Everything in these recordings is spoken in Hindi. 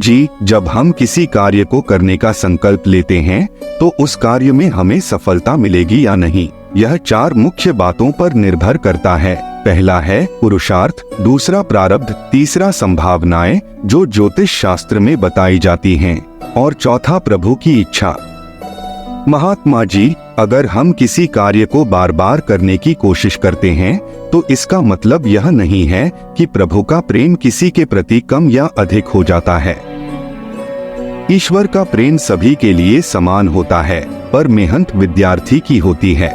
जी, जब हम किसी कार्य को करने का संकल्प लेते हैं तो उस कार्य में हमें सफलता मिलेगी या नहीं, यह 4 मुख्य बातों पर निर्भर करता है। पहला है पुरुषार्थ, दूसरा प्रारब्ध, तीसरा संभावनाएं जो ज्योतिष शास्त्र में बताई जाती हैं, और चौथा प्रभु की इच्छा। महात्मा जी, अगर हम किसी कार्य को बार बार करने की कोशिश करते हैं तो इसका मतलब यह नहीं है कि प्रभु का प्रेम किसी के प्रति कम या अधिक हो जाता है। ईश्वर का प्रेम सभी के लिए समान होता है, पर मेहनत विद्यार्थी की होती है।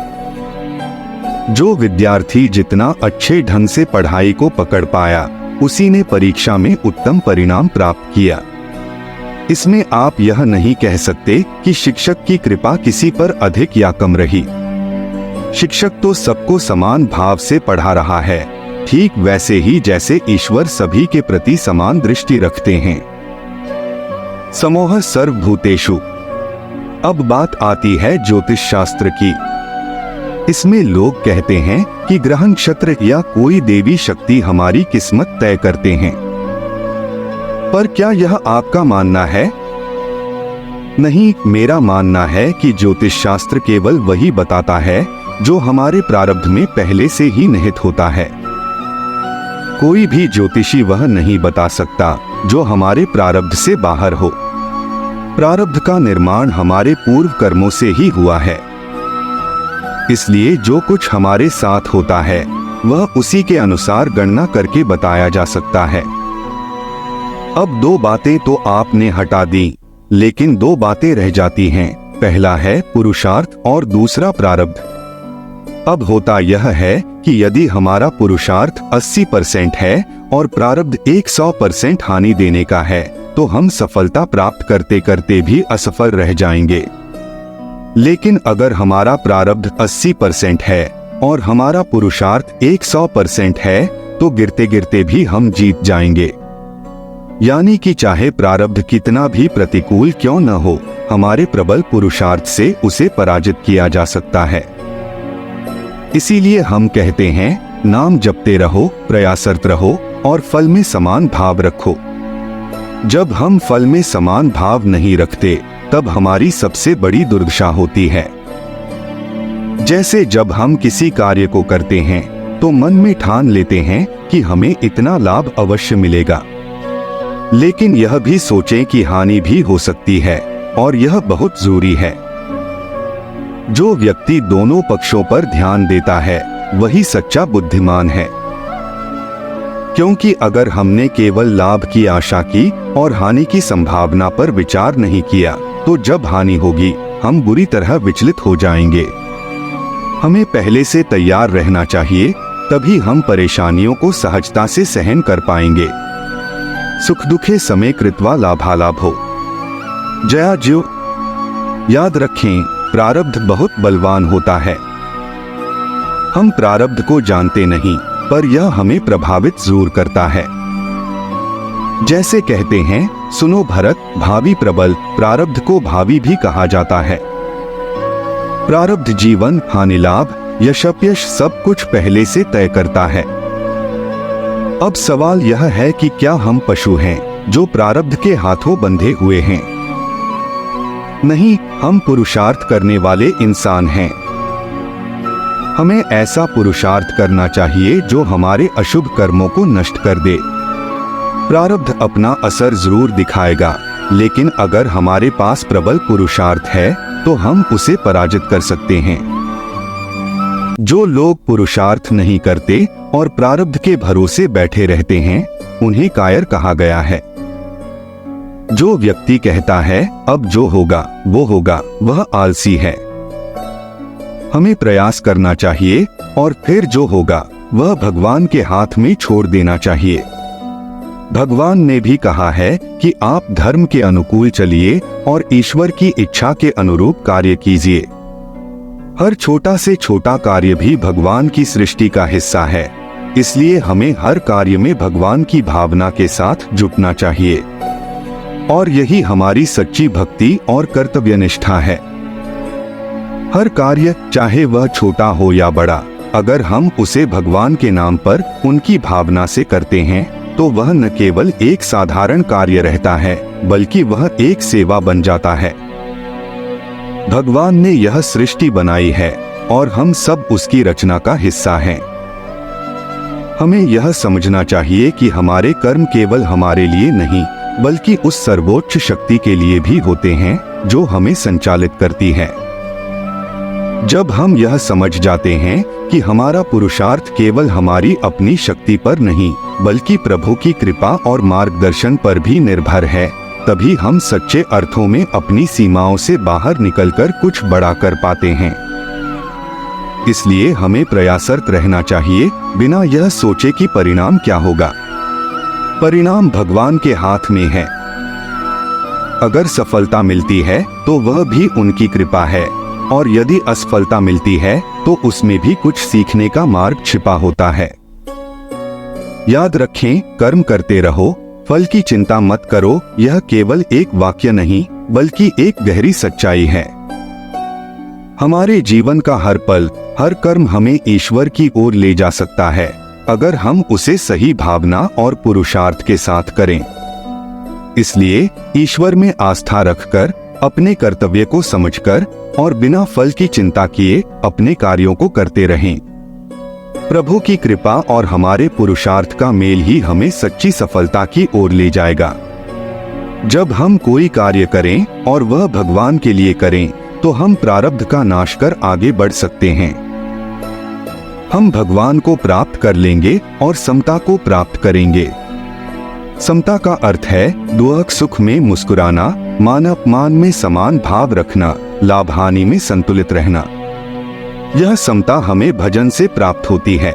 जो विद्यार्थी जितना अच्छे ढंग से पढ़ाई को पकड़ पाया, उसी ने परीक्षा में उत्तम परिणाम प्राप्त किया। इसमें आप यह नहीं कह सकते कि शिक्षक की कृपा किसी पर अधिक या कम रही। शिक्षक तो सबको समान भाव से पढ़ा रहा है, ठीक वैसे ही जैसे ईश्वर सभी के प्रति समान दृष्टि रखते हैं। समोह सर्वभूतेषु। अब बात आती है ज्योतिष शास्त्र की। इसमें लोग कहते हैं कि ग्रह नक्षत्र या कोई देवी शक्ति हमारी किस्मत तय करते हैं। पर क्या यह आपका मानना है? नहीं, मेरा मानना है कि ज्योतिष शास्त्र केवल वही बताता है जो हमारे प्रारब्ध में पहले से ही निहित होता है। कोई भी ज्योतिषी वह नहीं बता सकता जो हमारे प्रारब्ध से बाहर हो। प्रारब्ध का निर्माण हमारे पूर्व कर्मों से ही हुआ है, इसलिए जो कुछ हमारे साथ होता है वह उसी के अनुसार गणना करके बताया जा सकता है। अब 2 बातें तो आपने हटा दी, लेकिन 2 बातें रह जाती हैं। पहला है पुरुषार्थ और दूसरा प्रारब्ध। अब होता यह है कि यदि हमारा पुरुषार्थ 80% है और प्रारब्ध 100% हानि देने का है, तो हम सफलता प्राप्त करते करते भी असफल रह जाएंगे। लेकिन अगर हमारा प्रारब्ध 80% है और हमारा पुरुषार्थ 100% है, तो गिरते गिरते भी हम जीत जाएंगे। यानी कि चाहे प्रारब्ध कितना भी प्रतिकूल क्यों न हो, हमारे प्रबल पुरुषार्थ से उसे पराजित किया जा सकता है। इसीलिए हम कहते हैं, नाम जपते रहो, प्रयासरत रहो और फल में समान भाव रखो। जब हम फल में समान भाव नहीं रखते, तब हमारी सबसे बड़ी दुर्दशा होती है। जैसे जब हम किसी कार्य को करते हैं तो मन में ठान लेते हैं कि हमें इतना लाभ अवश्य मिलेगा, लेकिन यह भी सोचें कि हानि भी हो सकती है, और यह बहुत जरूरी है। जो व्यक्ति दोनों पक्षों पर ध्यान देता है वही सच्चा बुद्धिमान है। क्योंकि अगर हमने केवल लाभ की आशा की और हानि की संभावना पर विचार नहीं किया, तो जब हानि होगी हम बुरी तरह विचलित हो जाएंगे। हमें पहले से तैयार रहना चाहिए, तभी हम परेशानियों को सहजता से सहन कर पाएंगे। सुख दुखे समय कृत्वा लाभालाभो। जया ज्यो। याद रखें, प्रारब्ध बहुत बलवान होता है। हम प्रारब्ध को जानते नहीं, पर यह हमें प्रभावित जरूर करता है। जैसे कहते हैं, सुनो भरत, भावी प्रबल, प्रारब्ध को भावी भी कहा जाता है। प्रारब्ध जीवन, हानि, लाभ, यश अपयश सब कुछ पहले से तय करता है। अब सवाल यह है कि क्या हम पशु हैं जो प्रारब्ध के हाथों बंधे हुए हैं? नहीं, हम पुरुषार्थ करने वाले इंसान हैं। हमें ऐसा पुरुषार्थ करना चाहिए जो हमारे अशुभ कर्मों को नष्ट कर दे। प्रारब्ध अपना असर जरूर दिखाएगा, लेकिन अगर हमारे पास प्रबल पुरुषार्थ है तो हम उसे पराजित कर सकते हैं। जो लोग पुरुषार्थ नहीं करते और प्रारब्ध के भरोसे बैठे रहते हैं, उन्हें कायर कहा गया है। जो व्यक्ति कहता है अब जो होगा वो होगा, वह आलसी है। हमें प्रयास करना चाहिए और फिर जो होगा वह भगवान के हाथ में छोड़ देना चाहिए। भगवान ने भी कहा है कि आप धर्म के अनुकूल चलिए और ईश्वर की इच्छा के अनुरूप कार्य कीजिए। हर छोटा से छोटा कार्य भी भगवान की सृष्टि का हिस्सा है, इसलिए हमें हर कार्य में भगवान की भावना के साथ जुटना चाहिए, और यही हमारी सच्ची भक्ति और कर्तव्यनिष्ठा है। हर कार्य, चाहे वह छोटा हो या बड़ा, अगर हम उसे भगवान के नाम पर उनकी भावना से करते हैं तो वह न केवल एक साधारण कार्य रहता है, बल्कि वह एक सेवा बन जाता है। भगवान ने यह सृष्टि बनाई है और हम सब उसकी रचना का हिस्सा हैं। हमें यह समझना चाहिए कि हमारे कर्म केवल हमारे लिए नहीं, बल्कि उस सर्वोच्च शक्ति के लिए भी होते हैं जो हमें संचालित करती है। जब हम यह समझ जाते हैं कि हमारा पुरुषार्थ केवल हमारी अपनी शक्ति पर नहीं, बल्कि प्रभु की कृपा और मार्गदर्शन पर भी निर्भर है, तभी हम सच्चे अर्थों में अपनी सीमाओं से बाहर निकलकर कुछ बड़ा कर पाते हैं। इसलिए हमें प्रयासरत रहना चाहिए, बिना यह सोचे कि परिणाम क्या होगा। परिणाम भगवान के हाथ में है। अगर सफलता मिलती है तो वह भी उनकी कृपा है, और यदि असफलता मिलती है तो उसमें भी कुछ सीखने का मार्ग छिपा होता है। याद रखें, कर्म करते रहो, फल की चिंता मत करो, यह केवल एक वाक्य नहीं, बल्कि एक गहरी सच्चाई है। हमारे जीवन का हर पल, हर कर्म हमें ईश्वर की ओर ले जा सकता है, अगर हम उसे सही भावना और पुरुषार्थ के साथ करें। इसलिए ईश्वर में आस्था रखकर, अपने कर्तव्य को समझकर और बिना फल की चिंता किए अपने कार्यों को करते रहें। प्रभु की कृपा और हमारे पुरुषार्थ का मेल ही हमें सच्ची सफलता की ओर ले जाएगा। जब हम कोई कार्य करें और वह भगवान के लिए करें, तो हम प्रारब्ध का नाश कर आगे बढ़ सकते हैं। हम भगवान को प्राप्त कर लेंगे और समता को प्राप्त करेंगे। समता का अर्थ है दुख सुख में मुस्कुराना, मान अपमान में समान भाव रखना, लाभ हानि में संतुलित रहना। यह समता हमें भजन से प्राप्त होती है।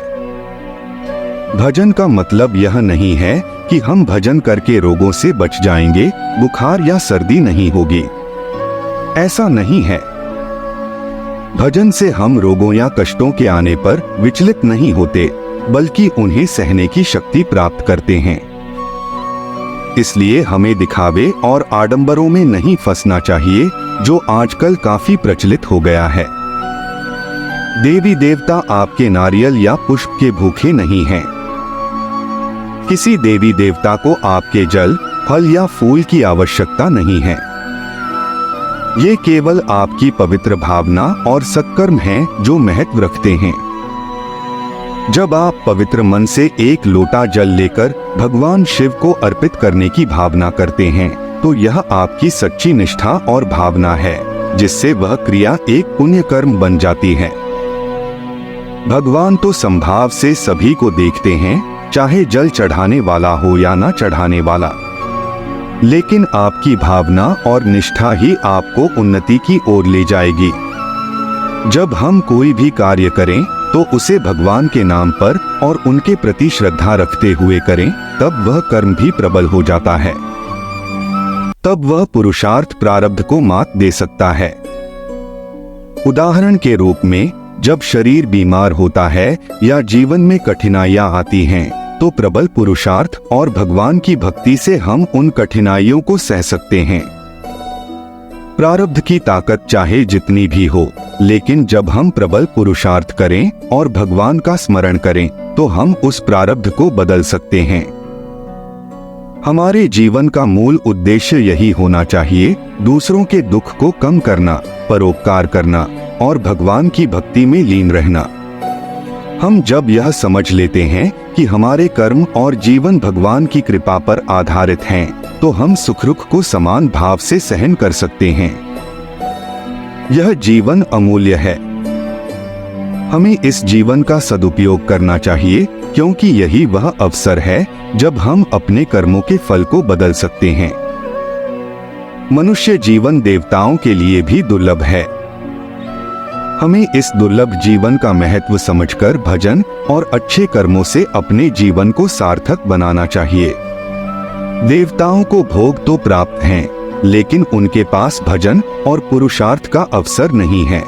भजन का मतलब यह नहीं है कि हम भजन करके रोगों से बच जाएंगे, बुखार या सर्दी नहीं होगी। ऐसा नहीं है। भजन से हम रोगों या कष्टों के आने पर विचलित नहीं होते, बल्कि उन्हें सहने की शक्ति प्राप्त करते हैं। इसलिए हमें दिखावे और आडंबरों में नहीं फंसना चाहिए, जो आजकल काफी प्रचलित हो गया है। देवी देवता आपके नारियल या पुष्प के भूखे नहीं हैं। किसी देवी देवता को आपके जल, फल या फूल की आवश्यकता नहीं है। ये केवल आपकी पवित्र भावना और सत्कर्म हैं जो महत्व रखते हैं। जब आप पवित्र मन से एक लोटा जल लेकर भगवान शिव को अर्पित करने की भावना करते हैं, तो यह आपकी सच्ची निष्ठा और भावना है, जिससे वह क्रिया एक पुण्य कर्म बन जाती है। भगवान तो संभाव से सभी को देखते हैं, चाहे जल चढ़ाने वाला हो या ना चढ़ाने वाला। लेकिन आपकी भावना और निष्ठा ही आपको उन्नति की ओर ले जाएगी। जब हम कोई भी कार्य करें तो उसे भगवान के नाम पर और उनके प्रति श्रद्धा रखते हुए करें, तब वह कर्म भी प्रबल हो जाता है। तब वह पुरुषार्थ प्रारब्ध को मात दे सकता है। उदाहरण के रूप में, जब शरीर बीमार होता है या जीवन में कठिनाइयां आती हैं, तो प्रबल पुरुषार्थ और भगवान की भक्ति से हम उन कठिनाइयों को सह सकते हैं। प्रारब्ध की ताकत चाहे जितनी भी हो, लेकिन जब हम प्रबल पुरुषार्थ करें और भगवान का स्मरण करें, तो हम उस प्रारब्ध को बदल सकते हैं। हमारे जीवन का मूल उद्देश्य यही होना चाहिए, दूसरों के दुख को कम करना, परोपकार करना और भगवान की भक्ति में लीन रहना। हम जब यह समझ लेते हैं कि हमारे कर्म और जीवन भगवान की कृपा पर आधारित हैं, तो हम सुख दुख को समान भाव से सहन कर सकते हैं। यह जीवन अमूल्य है। हमें इस जीवन का सदुपयोग करना चाहिए, क्योंकि यही वह अवसर है जब हम अपने कर्मों के फल को बदल सकते हैं। मनुष्य जीवन देवताओं के लिए भी दुर्लभ है। हमें इस दुर्लभ जीवन का महत्व समझकर भजन और अच्छे कर्मों से अपने जीवन को सार्थक बनाना चाहिए। देवताओं को भोग तो प्राप्त हैं, लेकिन उनके पास भजन और पुरुषार्थ का अवसर नहीं है।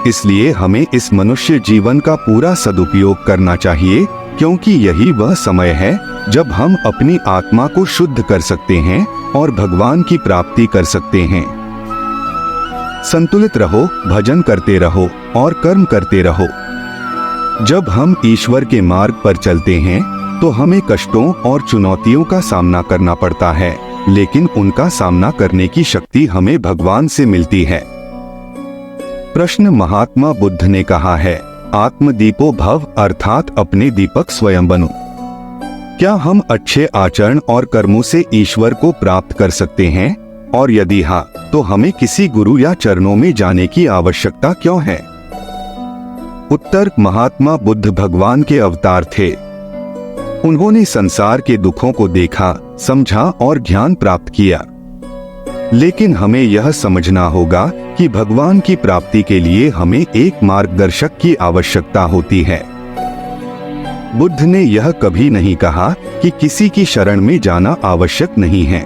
इसलिए हमें इस मनुष्य जीवन का पूरा सदुपयोग करना चाहिए, क्योंकि यही वह समय है जब हम अपनी आत्मा को शुद्ध कर सकते हैं और भगवान की प्राप्ति कर सकते हैं। संतुलित रहो, भजन करते रहो और कर्म करते रहो। जब हम ईश्वर के मार्ग पर चलते हैं, तो हमें कष्टों और चुनौतियों का सामना करना पड़ता है, लेकिन उनका सामना करने की शक्ति हमें भगवान से मिलती है। प्रश्न महात्मा बुद्ध ने कहा है, आत्मदीपो भव, अर्थात अपने दीपक स्वयं बनो। क्या हम अच्छे आचरण और कर्मों से ईश्वर को प्राप्त कर सकते हैं? और यदि हाँ, तो हमें किसी गुरु या चरणों में जाने की आवश्यकता क्यों है? उत्तर, महात्मा बुद्ध भगवान के अवतार थे। उन्होंने संसार के दुखों को देखा, समझा और ज्ञान प्राप्त किया। लेकिन हमें यह समझना होगा कि भगवान की प्राप्ति के लिए हमें एक मार्गदर्शक की आवश्यकता होती है। बुद्ध ने यह कभी नहीं कहा कि किसी की शरण में जाना आवश्यक नहीं है।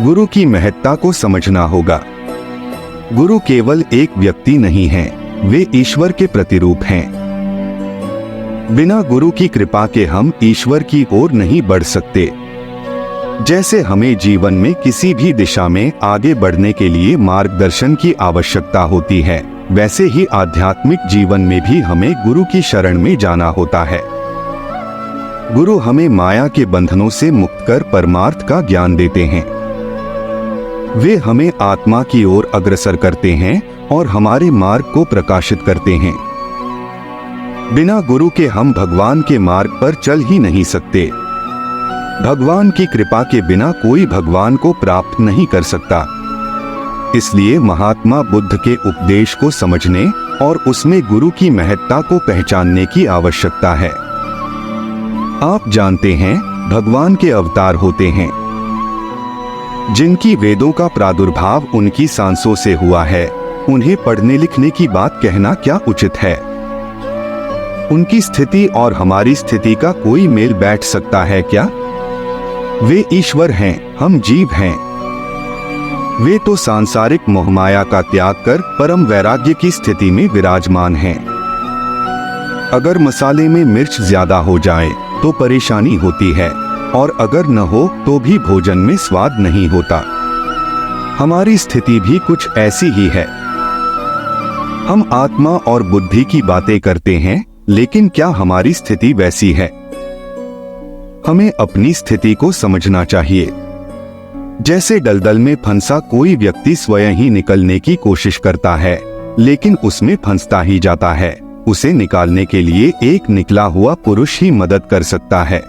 गुरु की महत्ता को समझना होगा। गुरु केवल एक व्यक्ति नहीं है, वे ईश्वर के प्रतिरूप हैं। बिना गुरु की कृपा के हम ईश्वर की ओर नहीं बढ़ सकते। जैसे हमें जीवन में किसी भी दिशा में आगे बढ़ने के लिए मार्गदर्शन की आवश्यकता होती है, वैसे ही आध्यात्मिक जीवन में भी हमें गुरु की शरण में जाना होता है। गुरु हमें माया के बंधनों से मुक्त कर परमार्थ का ज्ञान देते हैं। वे हमें आत्मा की ओर अग्रसर करते हैं और हमारे मार्ग को प्रकाशित करते हैं। बिना गुरु के हम भगवान के मार्ग पर चल ही नहीं सकते। भगवान की कृपा के बिना कोई भगवान को प्राप्त नहीं कर सकता। इसलिए महात्मा बुद्ध के उपदेश को समझने और उसमें गुरु की महत्ता को पहचानने की आवश्यकता है। आप जानते हैं, भगवान के अवतार होते हैं जिनकी वेदों का प्रादुर्भाव उनकी सांसों से हुआ है। उन्हें पढ़ने लिखने की बात कहना क्या उचित है? उनकी स्थिति और हमारी स्थिति का कोई मेल बैठ सकता है क्या? वे ईश्वर हैं, हम जीव हैं। वे तो सांसारिक मोहमाया का त्याग कर परम वैराग्य की स्थिति में विराजमान हैं। अगर मसाले में मिर्च ज्यादा हो जाए तो परेशानी होती है, और अगर न हो तो भी भोजन में स्वाद नहीं होता। हमारी स्थिति भी कुछ ऐसी ही है। हम आत्मा और बुद्धि की बातें करते हैं, लेकिन क्या हमारी स्थिति वैसी है? हमें अपनी स्थिति को समझना चाहिए। जैसे दलदल में फंसा कोई व्यक्ति स्वयं ही निकलने की कोशिश करता है, लेकिन उसमें फंसता ही जाता है। उसे निकालने के लिए एक निकला हुआ पुरुष ही मदद कर सकता है।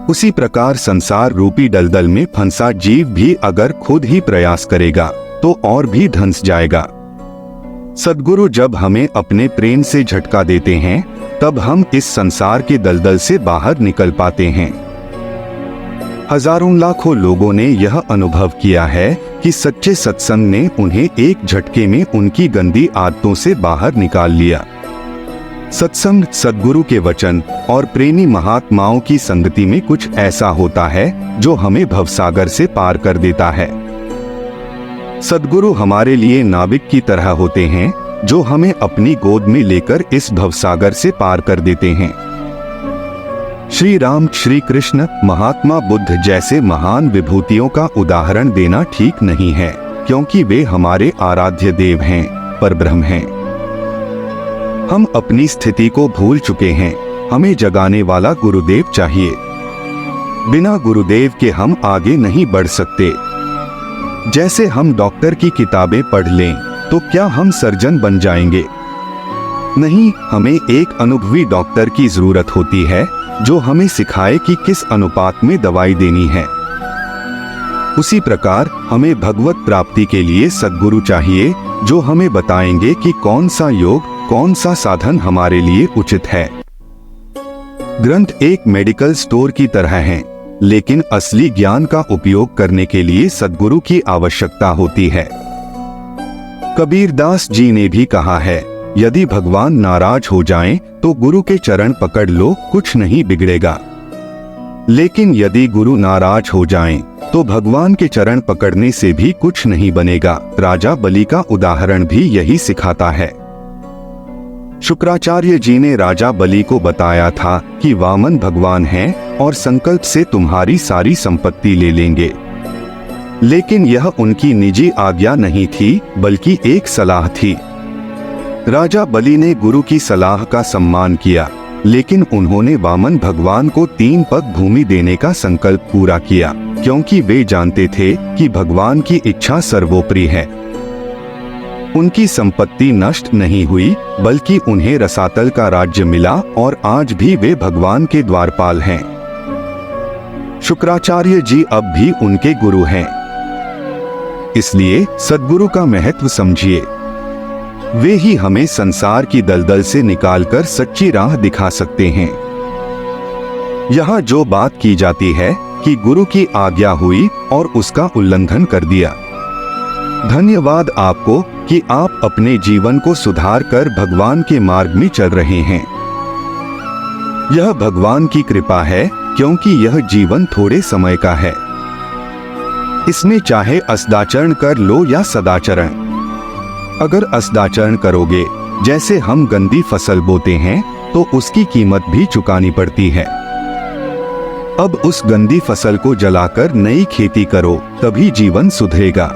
उसी प्रकार संसार रूपी दलदल में फंसा जीव भी अगर खुद ही प्रयास करेगा तो और भी धंस जाएगा। सद्गुरु जब हमें अपने प्रेम से झटका देते हैं, तब हम इस संसार के दलदल से बाहर निकल पाते हैं। हजारों लाखों लोगों ने यह अनुभव किया है कि सच्चे सत्संग ने उन्हें एक झटके में उनकी गंदी आदतों से बाहर निकाल लिया। सत्संग, सद्गुरु के वचन और प्रेमी महात्माओं की संगति में कुछ ऐसा होता है जो हमें भवसागर से पार कर देता है। सद्गुरु हमारे लिए नाविक की तरह होते हैं, जो हमें अपनी गोद में लेकर इस भवसागर से पार कर देते हैं। श्री राम, श्री कृष्ण, महात्मा बुद्ध जैसे महान विभूतियों का उदाहरण देना ठीक नहीं है, क्योंकि वे हमारे आराध्य देव हैं, परब्रह्म हैं। हम अपनी स्थिति को भूल चुके हैं। हमें जगाने वाला गुरुदेव चाहिए। बिना गुरुदेव के हम आगे नहीं बढ़ सकते। जैसे हम डॉक्टर की किताबें पढ़ लें तो क्या हम सर्जन बन जाएंगे? नहीं, हमें एक अनुभवी डॉक्टर की जरूरत होती है जो हमें सिखाए कि किस अनुपात में दवाई देनी है। उसी प्रकार हमें भगवत प्राप्ति के लिए सद्गुरु चाहिए, जो हमें बताएंगे कि कौन सा योग, कौन सा साधन हमारे लिए उचित है। ग्रंथ एक मेडिकल स्टोर की तरह हैं, लेकिन असली ज्ञान का उपयोग करने के लिए सद्गुरु की आवश्यकता होती है। कबीरदास जी ने भी कहा है, यदि भगवान नाराज हो जाएं, तो गुरु के चरण पकड़ लो, कुछ नहीं बिगड़ेगा। लेकिन यदि गुरु नाराज हो जाएं, तो भगवान के चरण पकड़ने से भी कुछ नहीं बनेगा। राजा बलि का उदाहरण भी यही सिखाता है। शुक्राचार्य जी ने राजा बलि को बताया था कि वामन भगवान हैं और संकल्प से तुम्हारी सारी संपत्ति ले लेंगे। लेकिन यह उनकी निजी आज्ञा नहीं थी, बल्कि एक सलाह थी। राजा बलि ने गुरु की सलाह का सम्मान किया लेकिन उन्होंने वामन भगवान को 3 पग भूमि देने का संकल्प पूरा किया, क्योंकि वे जानते थे कि भगवान की इच्छा सर्वोपरि है। उनकी संपत्ति नष्ट नहीं हुई, बल्कि उन्हें रसातल का राज्य मिला और आज भी वे भगवान के द्वारपाल हैं। शुक्राचार्य जी अब भी उनके गुरु हैं। इसलिए सद्गुरु का महत्व समझिए। वे ही हमें संसार की दलदल से निकालकर सच्ची राह दिखा सकते हैं। यहाँ जो बात की जाती है कि गुरु की आज्ञा हुई और उसका उल्लंघन कर दिया। धन्यवाद आपको कि आप अपने जीवन को सुधार कर भगवान के मार्ग में चल रहे हैं। यह भगवान की कृपा है, क्योंकि यह जीवन थोड़े समय का है। इसमें चाहे असदाचरण कर लो या सदाचरण। अगर असदाचरण करोगे, जैसे हम गंदी फसल बोते हैं, तो उसकी कीमत भी चुकानी पड़ती है। अब उस गंदी फसल को जलाकर नई खेती करो, तभी जीवन सुधरेगा।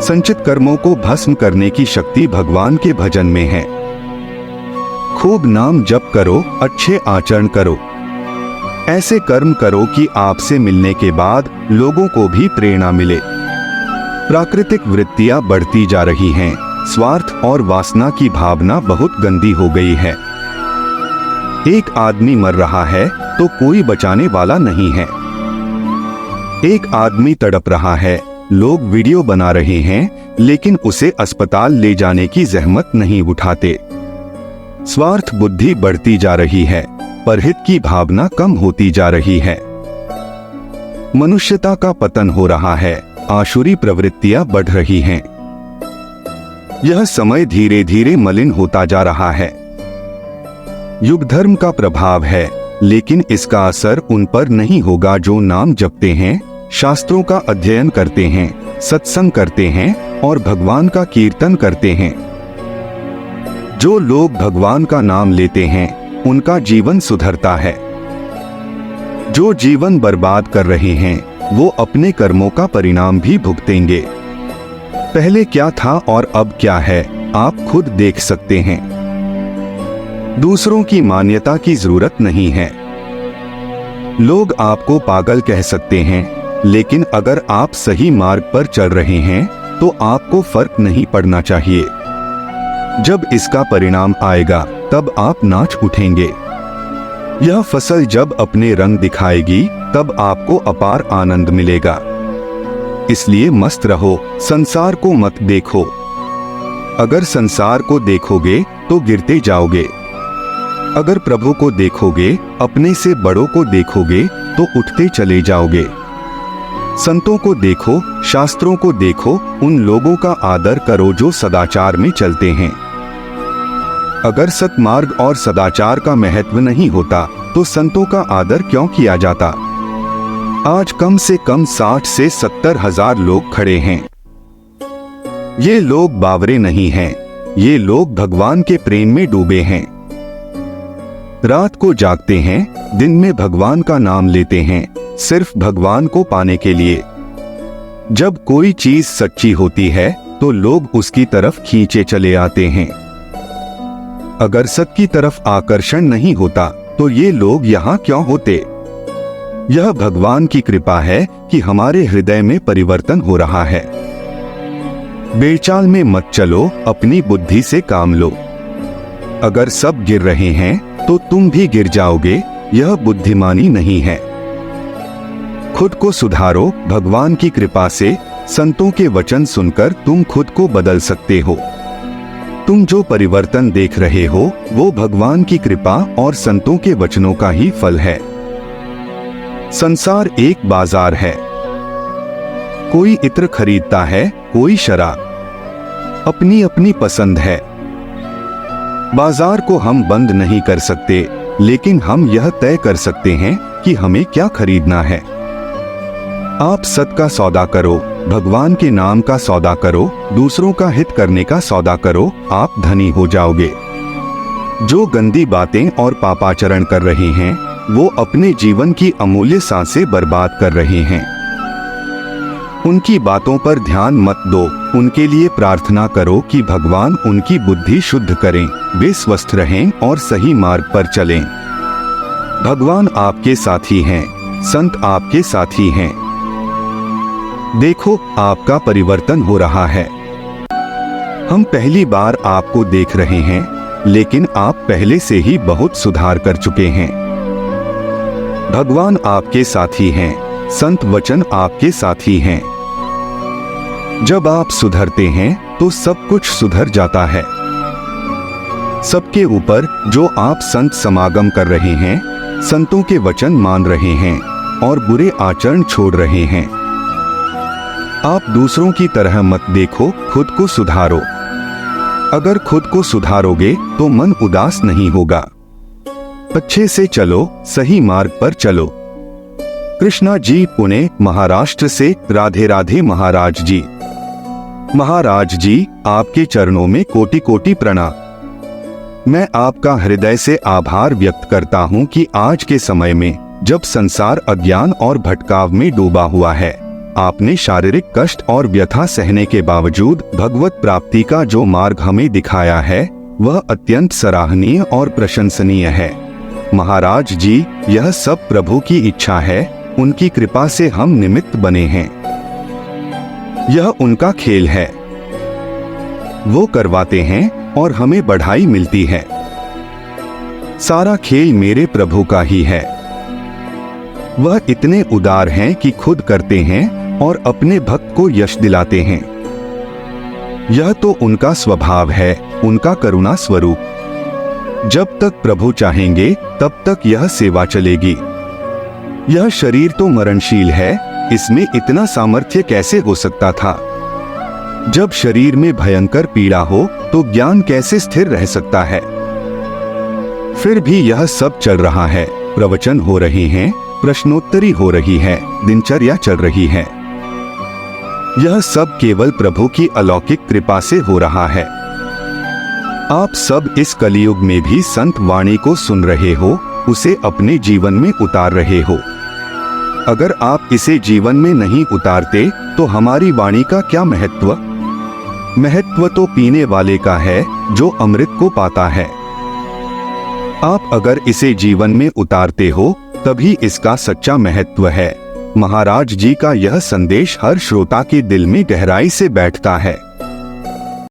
संचित कर्मों को भस्म करने की शक्ति भगवान के भजन में है। खूब नाम जप करो, अच्छे आचरण करो। ऐसे कर्म करो कि आपसे मिलने के बाद लोगों को भी प्रेरणा मिले। प्राकृतिक वृत्तियां बढ़ती जा रही हैं। स्वार्थ और वासना की भावना बहुत गंदी हो गई है। एक आदमी मर रहा है तो कोई बचाने वाला नहीं है। एक आदमी तड़प रहा है, लोग वीडियो बना रहे हैं, लेकिन उसे अस्पताल ले जाने की जहमत नहीं उठाते। स्वार्थ बुद्धि बढ़ती जा रही है, परहित की भावना कम होती जा रही है। मनुष्यता का पतन हो रहा है, आसुरी प्रवृत्तियां बढ़ रही हैं। यह समय धीरे धीरे मलिन होता जा रहा है। युग धर्म का प्रभाव है, लेकिन इसका असर उन पर नहीं होगा जो नाम जपते हैं, शास्त्रों का अध्ययन करते हैं, सत्संग करते हैं और भगवान का कीर्तन करते हैं। जो लोग भगवान का नाम लेते हैं, उनका जीवन सुधरता है। जो जीवन बर्बाद कर रहे हैं, वो अपने कर्मों का परिणाम भी भुगतेंगे। पहले क्या था और अब क्या है, आप खुद देख सकते हैं। दूसरों की मान्यता की जरूरत नहीं है। लोग आपको पागल कह सकते हैं, लेकिन अगर आप सही मार्ग पर चल रहे हैं, तो आपको फर्क नहीं पड़ना चाहिए। जब इसका परिणाम आएगा, तब आप नाच उठेंगे। यह फसल जब अपने रंग दिखाएगी, तब आपको अपार आनंद मिलेगा। इसलिए मस्त रहो, संसार को मत देखो। अगर संसार को देखोगे तो गिरते जाओगे। अगर प्रभु को देखोगे, अपने से बड़ों को देखोगे, तो उठते चले जाओगे। संतों को देखो, शास्त्रों को देखो, उन लोगों का आदर करो जो सदाचार में चलते हैं। अगर सत्मार्ग और सदाचार का महत्व नहीं होता, तो संतों का आदर क्यों किया जाता? आज कम से कम 60 से 70 हजार लोग खड़े हैं। ये लोग बावरे नहीं हैं, ये लोग भगवान के प्रेम में डूबे हैं। रात को जागते हैं, दिन में भगवान का नाम लेते हैं, सिर्फ भगवान को पाने के लिए। जब कोई चीज सच्ची होती है, तो लोग उसकी तरफ खींचे चले आते हैं। अगर सत्य की तरफ आकर्षण नहीं होता, तो ये लोग यहाँ क्यों होते? यह भगवान की कृपा है कि हमारे हृदय में परिवर्तन हो रहा है। बेचाल में मत चलो, अपनी बुद्धि से काम लो। अगर सब गिर रहे हैं, तो तुम भी गिर जाओगे। यह बुद्धिमानी नहीं है। खुद को सुधारो। भगवान की कृपा से, संतों के वचन सुनकर तुम खुद को बदल सकते हो। तुम जो परिवर्तन देख रहे हो, वो भगवान की कृपा और संतों के वचनों का ही फल है। संसार एक बाजार है। कोई इत्र खरीदता है, कोई शराब। अपनी अपनी पसंद है। बाजार को हम बंद नहीं कर सकते, लेकिन हम यह तय कर सकते हैं कि हमें क्या खरीदना है। आप सत का सौदा करो, भगवान के नाम का सौदा करो, दूसरों का हित करने का सौदा करो, आप धनी हो जाओगे। जो गंदी बातें और पापाचरण कर रहे हैं, वो अपने जीवन की अमूल्य सांसें बर्बाद कर रहे हैं। उनकी बातों पर ध्यान मत दो, उनके लिए प्रार्थना करो कि भगवान उनकी बुद्धि शुद्ध करें, वे स्वस्थ रहें और सही मार्ग पर चलें। भगवान आपके साथी हैं, संत आपके साथी हैं। देखो, आपका परिवर्तन हो रहा है। हम पहली बार आपको देख रहे हैं, लेकिन आप पहले से ही बहुत सुधार कर चुके हैं। भगवान आपके साथी हैं, संत वचन आपके साथी हैं। जब आप सुधरते हैं तो सब कुछ सुधर जाता है। सबके ऊपर जो आप संत समागम कर रहे हैं, संतों के वचन मान रहे हैं और बुरे आचरण छोड़ रहे हैं। आप दूसरों की तरह मत देखो, खुद को सुधारो। अगर खुद को सुधारोगे तो मन उदास नहीं होगा। अच्छे से चलो, सही मार्ग पर चलो। कृष्णा जी, पुणे महाराष्ट्र से। राधे राधे महाराज जी। महाराज जी, आपके चरणों में कोटि कोटि प्रणाम। मैं आपका हृदय से आभार व्यक्त करता हूँ कि आज के समय में जब संसार अज्ञान और भटकाव में डूबा हुआ है, आपने शारीरिक कष्ट और व्यथा सहने के बावजूद भगवत प्राप्ति का जो मार्ग हमें दिखाया है, वह अत्यंत सराहनीय और प्रशंसनीय है। महाराज जी, यह सब प्रभु की इच्छा है, उनकी कृपा से हम निमित्त बने हैं। यह उनका खेल है, वो करवाते हैं और हमें बढ़ाई मिलती है। सारा खेल मेरे प्रभु का ही है। वह इतने उदार हैं कि खुद करते हैं और अपने भक्त को यश दिलाते हैं। यह तो उनका स्वभाव है, उनका करुणा स्वरूप। जब तक प्रभु चाहेंगे तब तक यह सेवा चलेगी। यह शरीर तो मरणशील है, इसमें इतना सामर्थ्य कैसे हो सकता था? जब शरीर में भयंकर पीड़ा हो तो ज्ञान कैसे स्थिर रह सकता है? फिर भी यह सब चल रहा है। प्रवचन हो रहे हैं, प्रश्नोत्तरी हो रही है, दिनचर्या चल रही है। यह सब केवल प्रभु की अलौकिक कृपा से हो रहा है। आप सब इस कलियुग में भी संत वाणी को सुन रहे हो, उसे अपने जीवन में उतार रहे हो। अगर आप इसे जीवन में नहीं उतारते तो हमारी वाणी का क्या महत्व? महत्व तो पीने वाले का है जो अमृत को पाता है। आप अगर इसे जीवन में उतारते हो तभी इसका सच्चा महत्व है। महाराज जी का यह संदेश हर श्रोता के दिल में गहराई से बैठता है।